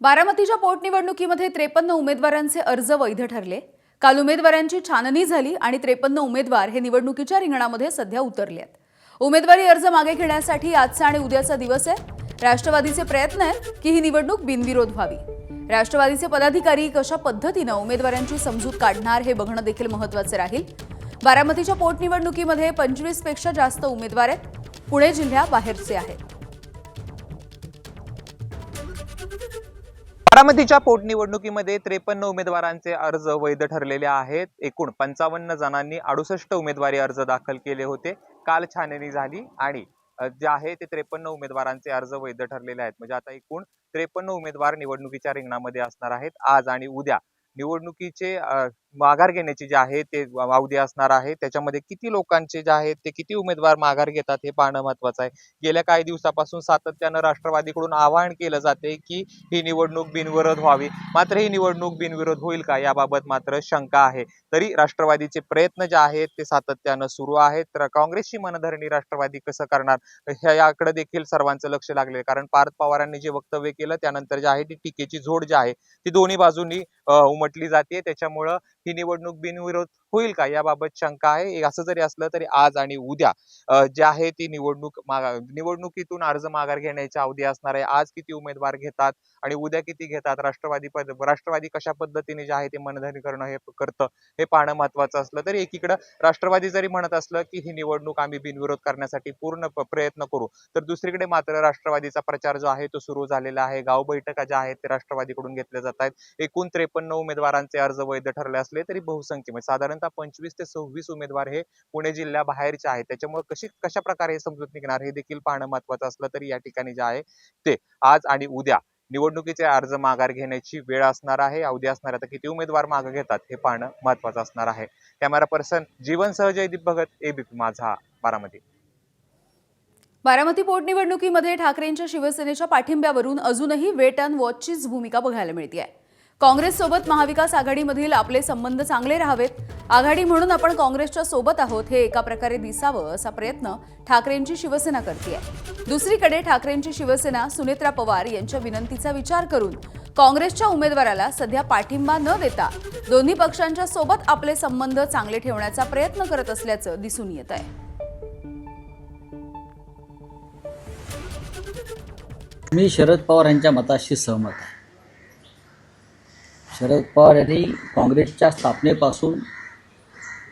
बारामतीच्या पोटनिवडणुकीमध्ये 53 उमेदवारांचे अर्ज वैध ठरले। काल उमेदवारांची छाननी झाली आणि 53 उमेदवार हे निवडणुकीच्या रिंगणामध्ये सध्या उतरले आहेत। उमेदवारी अर्ज मागे घेण्यासाठी आजचा आणि उद्याचा दिवस आहे। राष्ट्रवादीचे प्रयत्न आहेत की ही निवडणूक बिनविरोध व्हावी। राष्ट्रवादीचे पदाधिकारी कशा पद्धतीने उमेदवारांची समजूत काढणार हे बघणं देखील महत्त्वाचे राहील। बारामतीच्या पोटनिवडणुकीमध्ये 25 पेक्षा जास्त उमेदवार आहेत। पुणे जिल्ह्याबाहेरचे आहेत। बारामतीच्या पोटनिवडणुकीमध्ये 53 उमेदवारांचे अर्ज वैध ठरलेले आहेत। एकूण 55 जणांनी 68 उमेदवारी अर्ज दाखल केले होते। काल छाननी झाली आणि जे आहे ते 53 उमेदवारांचे अर्ज वैध ठरलेले आहेत। म्हणजे आता एकूण 53 उमेदवार निवडणुकीच्या रिंगणामध्ये असणार आहेत। आज आणि उद्या निवडणुकीचे माघार घेण्याची जे आहे ते अवधी असणार आहे। त्याच्यामध्ये किती लोकांचे जे आहेत ते किती उमेदवार माघार घेतात हे पाहणं महत्त्वाचं आहे। गेल्या काही दिवसापासून सातत्यानं राष्ट्रवादीकडून आवाहन केलं जाते की ही निवडणूक बिनविरोध व्हावी, मात्र ही निवडणूक बिनविरोध होईल का याबाबत मात्र शंका आहे। तरी राष्ट्रवादीचे प्रयत्न जे आहेत ते सातत्यानं सुरू आहेत। तर काँग्रेसची मनधरणी राष्ट्रवादी कसं करणार याकडे देखील सर्वांचं लक्ष लागले, कारण पार्थ पवारांनी जे वक्तव्य केलं त्यानंतर जे आहे ती टीकेची झोड जी आहे ती दोन्ही बाजूंनी उमटली जाते। त्याच्यामुळं ही निवडणूक बिनविरोध होईल का याबाबत शंका आहे। असं जरी असलं तरी आज आणि उद्या जे आहे ती निवडणुकीतून अर्ज माघार घेण्याची अवधी असणार आहे। आज किती उमेदवार घेतात आणि उद्या किती घेतात, राष्ट्रवादी कशा पद्धतीने जे आहे ते मनधरणी करणं हे करतं हे पाहणं महत्त्वाचं असलं तरी एकीकडे राष्ट्रवादी जरी म्हणत असलं की ही निवडणूक आम्ही बिनविरोध करण्यासाठी पूर्ण प्रयत्न करू, तर दुसरीकडे मात्र राष्ट्रवादीचा प्रचार जो आहे तो सुरू झालेला आहे। गाव बैठका ज्या आहेत ते राष्ट्रवादीकडून घेतल्या जात आहेत। एकूण 53 उमेदवारांचे अर्ज वैध ठरले असले तरी बहुसंख्य म्हणजे साधारणतः 25 ते 26 उमेदवार हे पुणे जिल्ह्याबाहेरचे आहेत। त्याच्यामुळे कशा प्रकारे हे समजूत निघणार हे देखील पाहणं महत्त्वाचं असलं तरी या ठिकाणी जे आहे ते आज आणि उद्या निवडणुकीचे अर्ज माघार घेण्याची वेळ असणार आहे, अवधी असणार आहे। किती उमेदवार मागे घेतात हे पाहणं महत्त्वाचं असणार आहे। कॅमेरा पर्सन जीवनसह जयदीप भगत, एबीपी माझा, बारामती। बारामती पोटनिवडणुकीमध्ये ठाकरेंच्या शिवसेनेच्या पाठिंब्यावरून अजूनही वेट अँड वॉचचीच भूमिका बघायला मिळते। काँग्रेससोबत महाविकास आघाडीमधील आपले संबंध चांगले राहावेत, आघाडी म्हणून आपण काँग्रेसच्या सोबत आहोत हे एका प्रकारे दिसावं असा प्रयत्न ठाकरेंची शिवसेना करते आहे। दुसरीकडे ठाकरेंची शिवसेना सुनेत्रा पवार यांच्या विनंतीचा विचार करून काँग्रेसच्या उमेदवाराला सध्या पाठिंबा न देता दोन्ही पक्षांच्या सोबत आपले संबंध चांगले ठेवण्याचा प्रयत्न करत असल्याचं दिसून येत आहे। मी शरद पवार यांच्या मताशी सहमत आहे। शरद पवार यांनी काँग्रेसच्या स्थापनेपासून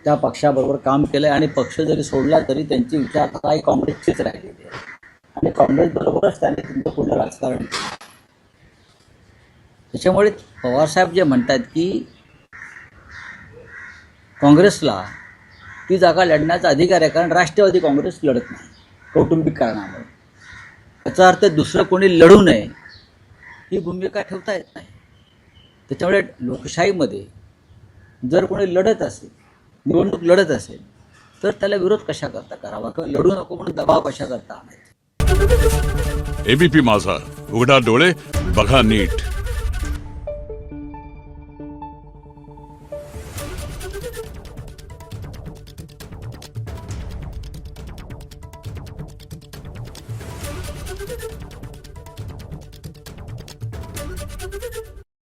त्या पक्षाबरोबर काम केलं आहे आणि पक्ष जरी सोडला तरी त्यांची विचारधारा ही काँग्रेसचीच राहिलेली आहे आणि काँग्रेसबरोबरच त्यांनी तुमचं पुढलं राजकारण केलं। त्याच्यामुळे पवारसाहेब जे म्हणतात की काँग्रेसला ती जागा लढण्याचा अधिकार आहे, कारण राष्ट्रवादी काँग्रेस लढत नाही कौटुंबिक कारणामुळे। याचा अर्थ दुसरं कोणी लढू नये ही भूमिका ठेवता येत नाही। त्याच्यामुळे लोकशाहीमध्ये जर कोणी लढत असेल, निवडणूक लढत असेल, तर त्याला विरोध कशा करता करावा किंवा लढू नको म्हणून दबाव कशा करता आणायचा। एबीपी माझा, उघडा डोळे बघा नीट।